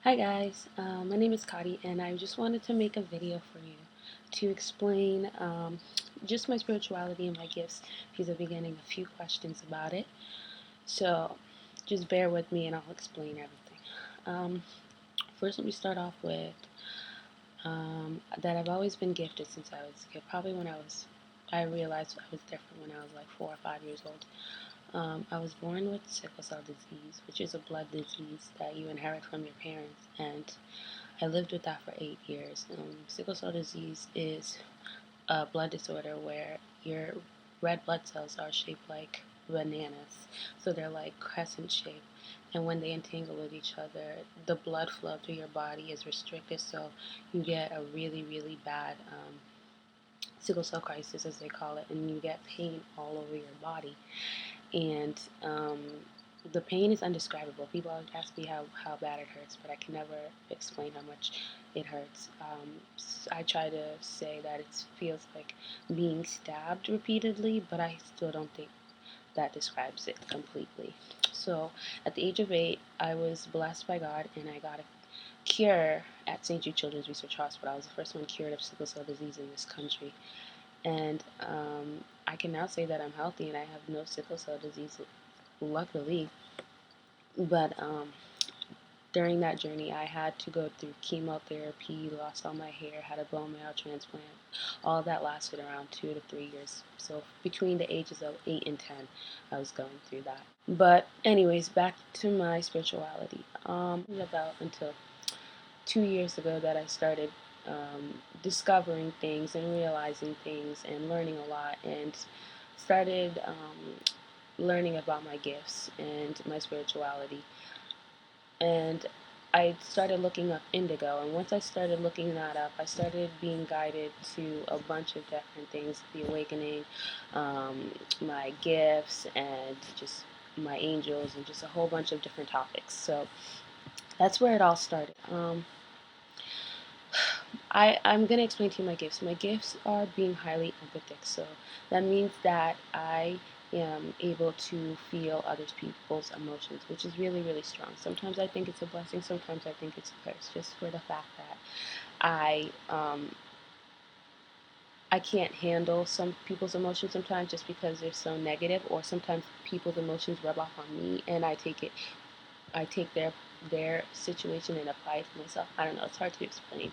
Hi guys, my name is Kadi and I just wanted to make a video for you to explain just my spirituality and my gifts because I'll be getting a few questions about it. So just bear with me and I'll explain everything. First, let me start off with that I've always been gifted since I was a kid. Probably I realized I was different when I was like 4 or 5 years old. I was born with sickle cell disease, which is a blood disease that you inherit from your parents, and I lived with that for 8 years. Sickle cell disease is a blood disorder where your red blood cells are shaped like bananas, so they're like crescent shaped. And when they entangle with each other, the blood flow through your body is restricted, so you get a really, really bad sickle cell crisis, as they call it, and you get pain all over your body. And the pain is indescribable. People always ask me how bad it hurts, but I can never explain how much it hurts. I try to say that it feels like being stabbed repeatedly, but I still don't think that describes it completely. So at the age of 8, I was blessed by God and I got a cure at St. Jude Children's Research Hospital. I was the first one cured of sickle cell disease in this country. And I can now say that I'm healthy and I have no sickle cell disease, luckily. But during that journey, I had to go through chemotherapy, lost all my hair, had a bone marrow transplant. All of that lasted around 2 to 3 years. So between the ages of 8 and 10, I was going through that. But anyways, back to my spirituality. About until 2 years ago that I started discovering things and realizing things and learning a lot, and started learning about my gifts and my spirituality. And I started looking up indigo, and once I started looking that up, I started being guided to a bunch of different things: the awakening, my gifts, and just my angels, and just a whole bunch of different topics. So that's where it all started. I'm going to explain to you my gifts. My gifts are being highly empathic. So that means that I am able to feel other people's emotions, which is really, really strong. Sometimes I think it's a blessing, sometimes I think it's a curse, just for the fact that I um, I can't handle some people's emotions sometimes just because they're so negative, or sometimes people's emotions rub off on me and I take their situation and apply it to myself. I don't know, it's hard to explain.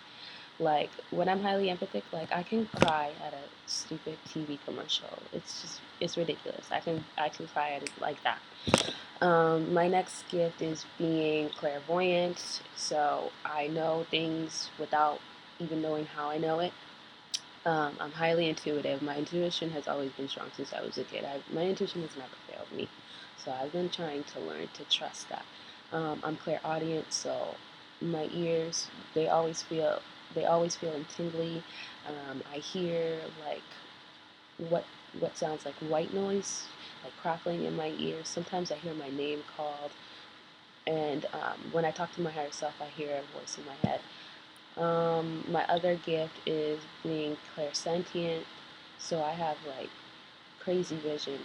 Like, when I'm highly empathic, like, I can cry at a stupid TV commercial. It's ridiculous. I can cry at it like that. My next gift is being clairvoyant. So I know things without even knowing how I know it. I'm highly intuitive. My intuition has always been strong since I was a kid. My intuition has never failed me. So I've been trying to learn to trust that. I'm clairaudient, so my ears, they always feel tingly. I hear like what what sounds like white noise, like crackling in my ears. Sometimes I hear my name called, and when I talk to my higher self, I hear a voice in my head. My other gift is being clairsentient, so I have like crazy vision.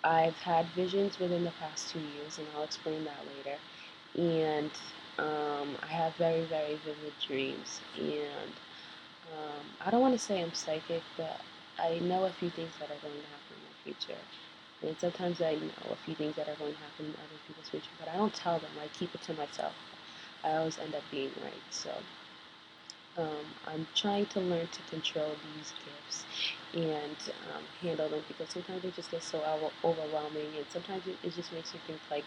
I've had visions within the past 2 years, and I'll explain that later. And I have very, very vivid dreams. And I don't want to say I'm psychic, but I know a few things that are going to happen in my future. And sometimes I know a few things that are going to happen in other people's future, but I don't tell them. I keep it to myself. I always end up being right. So I'm trying to learn to control these gifts and handle them, because sometimes they just get so overwhelming, and sometimes it just makes you think like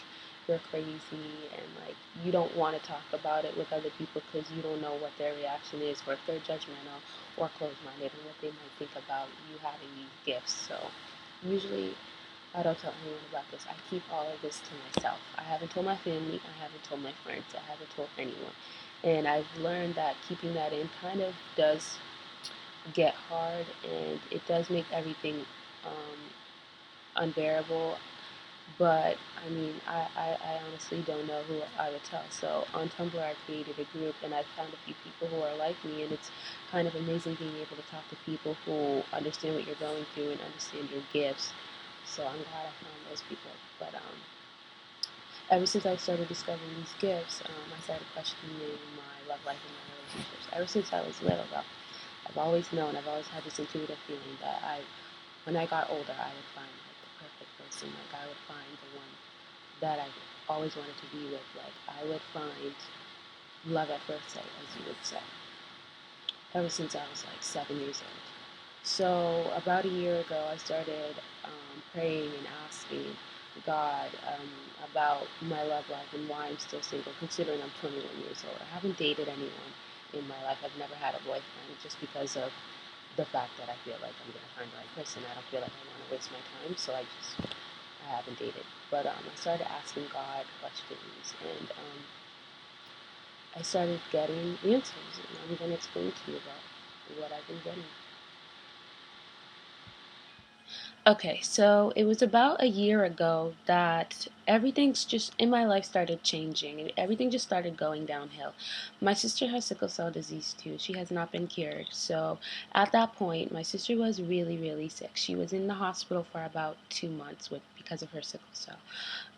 you're crazy, and like you don't want to talk about it with other people because you don't know what their reaction is, or if they're judgmental or closed-minded, and what they might think about you having these gifts. So usually I don't tell anyone about this. I keep all of this to myself. I haven't told my family. I haven't told my friends. I haven't told anyone. And I've learned that keeping that in kind of does get hard, and it does make everything unbearable. But I mean, I honestly don't know who I would tell. So on Tumblr, I created a group, and I found a few people who are like me, and it's kind of amazing being able to talk to people who understand what you're going through and understand your gifts. So I'm glad I found those people. But ever since I started discovering these gifts, I started questioning my love life and my relationships. Ever since I was little, though, I've always known, I've always had this intuitive feeling that when I got older, I would find like the perfect person. Like I would find the one that I always wanted to be with. Like I would find love at first sight, as you would say. Ever since I was like 7 years old. So about a year ago, I started praying and asking God about my love life and why I'm still single, considering I'm 21 years old. I haven't dated anyone in my life. I've never had a boyfriend just because of the fact that I feel like I'm going to find the right person. I don't feel like I want to waste my time, so I haven't dated. But I started asking God questions, and I started getting answers, and I'm going to explain to you about what I've been getting. Okay, so it was about a year ago that everything's just in my life started changing and everything just started going downhill. My sister has sickle cell disease too. She has not been cured. So at that point, my sister was really, really sick. She was in the hospital for about 2 months because of her sickle cell.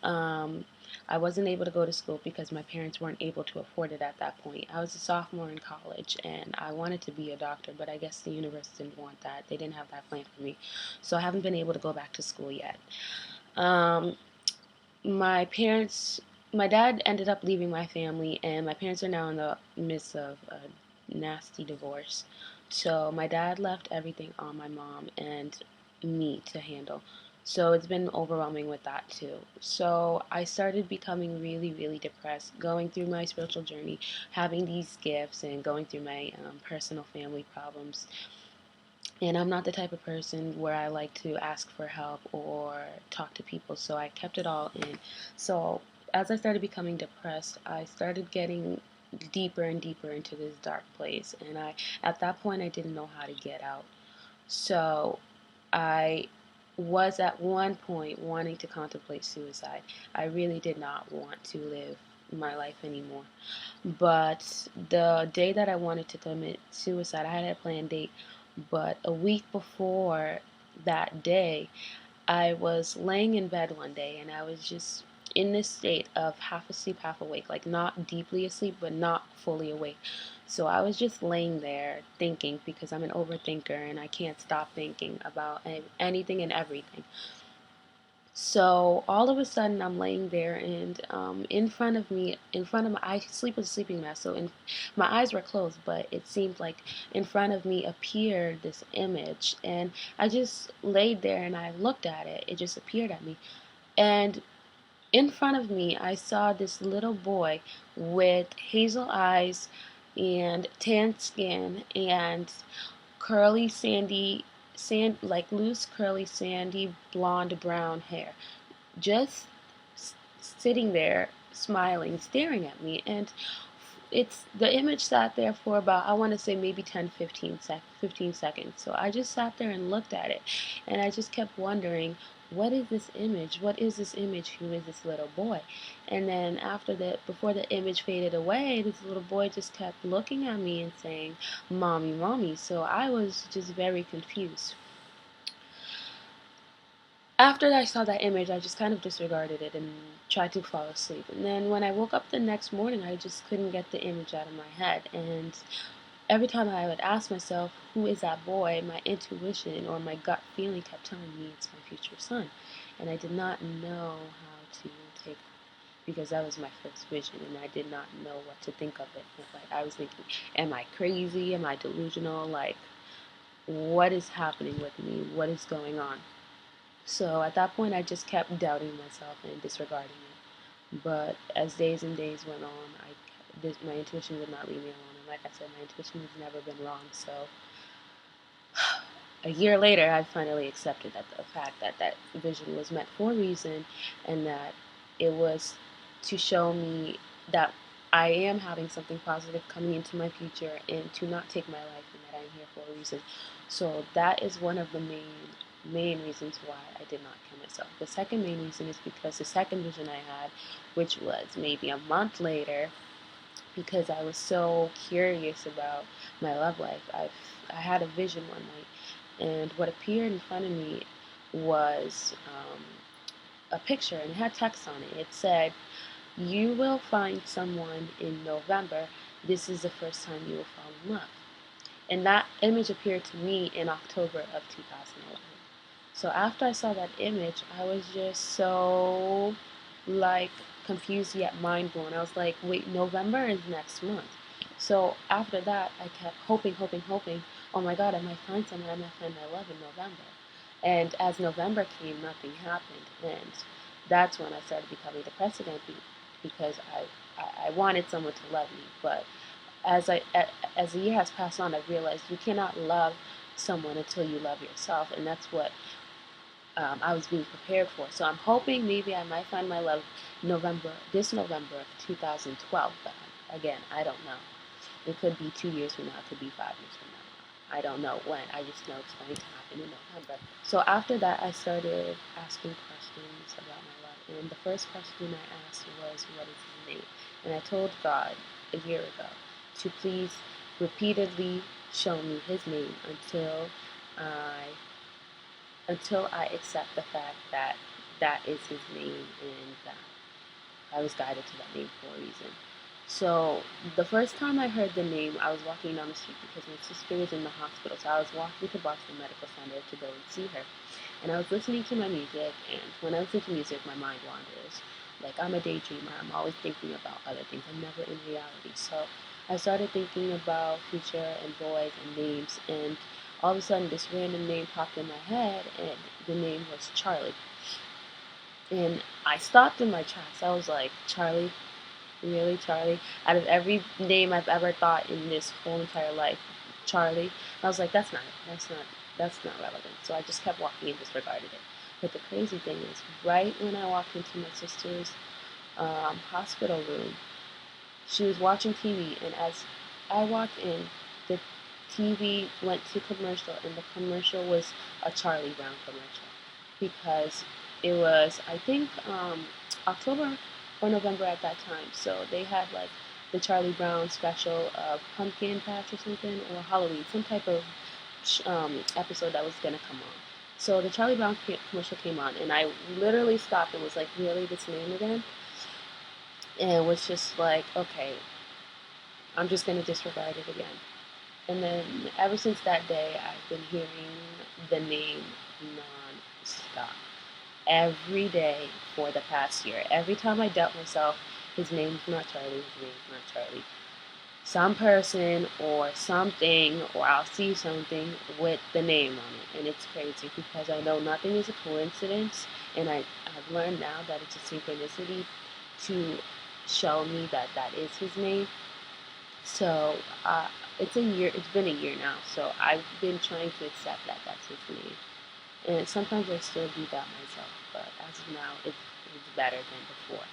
Um, I wasn't able to go to school because my parents weren't able to afford it at that point. I was a sophomore in college and I wanted to be a doctor, but I guess the universe didn't want that. They didn't have that plan for me. So I haven't been able to go back to school yet. Um, my parents, my dad ended up leaving my family, and my parents are now in the midst of a nasty divorce. So my dad left everything on my mom and me to handle. So it's been overwhelming with that too. So I started becoming really, really depressed, going through my spiritual journey, having these gifts, and going through my personal family problems. And I'm not the type of person where I like to ask for help or talk to people, so I kept it all in. So as I started becoming depressed, I started getting deeper and deeper into this dark place, and at that point I didn't know how to get out. So I was at one point wanting to contemplate suicide. I really did not want to live my life anymore. But the day that I wanted to commit suicide, I had a planned date. But a week before that day, I was laying in bed one day and I was just in this state of half asleep, half awake, like not deeply asleep, but not fully awake. So I was just laying there thinking because I'm an overthinker and I can't stop thinking about anything and everything. So all of a sudden, I'm laying there, and in front of me, in front of my, I sleep with a sleeping mask, so my eyes were closed, but it seemed like in front of me appeared this image, and I just laid there and I looked at it. It just appeared at me, and in front of me, I saw this little boy with hazel eyes and tan skin and curly like loose curly sandy blonde brown hair, just sitting there smiling, staring at me. And it's the image sat there for about, I want to say maybe 10, 15 seconds. So I just sat there and looked at it, and I just kept wondering, what is this image? What is this image? Who is this little boy? And then after that, before the image faded away, this little boy just kept looking at me and saying, "Mommy, mommy." So I was just very confused. After I saw that image, I just kind of disregarded it and tried to fall asleep. And then when I woke up the next morning, I just couldn't get the image out of my head. And every time I would ask myself, who is that boy? My intuition or my gut feeling kept telling me it's my future son. And I did not know how to take, because that was my first vision, and I did not know what to think of it. Like, I was thinking, am I crazy? Am I delusional? Like, what is happening with me? What is going on? So at that point, I just kept doubting myself and disregarding it. But as days and days went on, my intuition would not leave me alone. And like I said, my intuition has never been wrong. So a year later, I finally accepted that the fact that that vision was meant for a reason, and that it was to show me that I am having something positive coming into my future, and to not take my life, and that I'm here for a reason. So that is one of the main reasons why I did not kill myself. The second main reason is because the second vision I had, which was maybe a month later, because I was so curious about my love life. I had a vision one night, and what appeared in front of me was a picture, and it had text on it. It said, "You will find someone in November. This is the first time you will fall in love." And that image appeared to me in October of 2011. So after I saw that image, I was just so like confused yet mind blown. I was like, wait, November is next month. So after that, I kept hoping, hoping, hoping. Oh my God, I might find someone. I might find my love in November. And as November came, nothing happened. And that's when I started becoming depressed again because I wanted someone to love me. But as the year has passed on, I've realized you cannot love someone until you love yourself. And that's what I was being prepared for. So I'm hoping maybe I might find my love this November of 2012. But again, I don't know. It could be 2 years from now. It could be 5 years from now. I don't know when. I just know it's going to happen in November. So after that, I started asking questions about my love. And the first question I asked was, what is his name? And I told God a year ago to please repeatedly show me his name I until I accept the fact that that is his name and that I was guided to that name for a reason. So the first time I heard the name, I was walking down the street because my sister was in the hospital. So I was walking to Boston Medical Center to go and see her. And I was listening to my music, and when I listen to music, my mind wanders. Like, I'm a daydreamer. I'm always thinking about other things. I'm never in reality. So I started thinking about future and boys and names, and all of a sudden this random name popped in my head, and the name was Charlie. And I stopped in my tracks. I was like, Charlie? Really, Charlie? Out of every name I've ever thought in this whole entire life, Charlie. I was like, that's not relevant. So I just kept walking and disregarded it. But the crazy thing is, right when I walked into my sister's hospital room, she was watching TV, and as I walked in, the TV went to commercial, and the commercial was a Charlie Brown commercial because it was, I think, October or November at that time. So they had like the Charlie Brown special of Pumpkin Patch or something, or Halloween, some type of episode that was gonna come on. So the Charlie Brown commercial came on, and I literally stopped and was like, "Really, this name again?" And it was just like, okay, I'm just gonna disregard it again. And then ever since that day, I've been hearing the name non-stop every day for the past year. Every time I doubt myself, his name's not Charlie, his name's not Charlie. Some person or something, or I'll see something with the name on it. And it's crazy because I know nothing is a coincidence. And I've learned now that it's a synchronicity to show me that that is his name. So it's been a year now. So I've been trying to accept that that's his name. And sometimes I still do that myself, but as of now, it's better than before.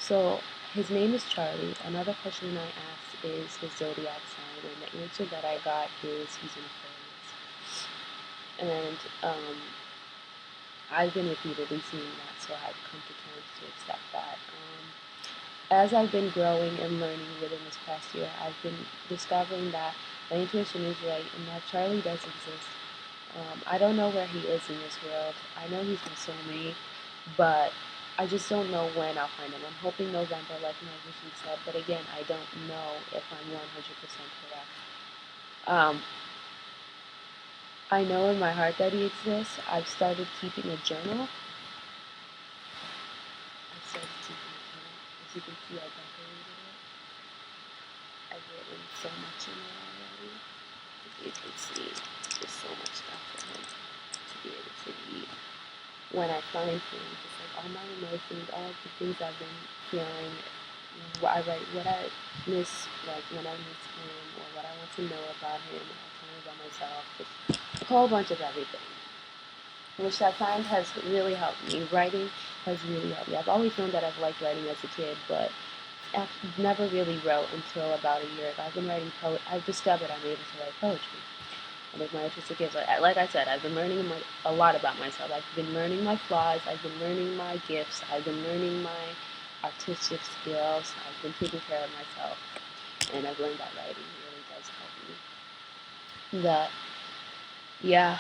So his name is Charlie. Another question I asked is his zodiac sign, and the answer that I got is he's an Aquarius. And I've been repeatedly seeing that, so I've come to terms to accept that. As I've been growing and learning within this past year, I've been discovering that my intuition is right and that Charlie does exist. I don't know where he is in this world. I know he's my soulmate, but I just don't know when I'll find him. I'm hoping November, like my vision said, but again, I don't know if I'm 100% correct. I know in my heart that he exists. I've started keeping a journal. As you can see, I decorated it. I've written so much in it already. You can see there's so much stuff for him to be able to read. When I find him, just like all my emotions, all the things I've been feeling, I write what I miss, like when I miss him, or what I want to know about him, or I tell him about myself, just a whole bunch of everything, which I find has really helped me. Writing has really helped me. I've always known that I've liked writing as a kid, but I never really wrote until about a year ago. I've been writing I've discovered I'm able to write poetry. And with my artistic gifts, like I said, I've been learning a lot about myself. I've been learning my flaws. I've been learning my gifts. I've been learning my artistic skills. I've been taking care of myself. And I've learned that writing really does help me. Yeah,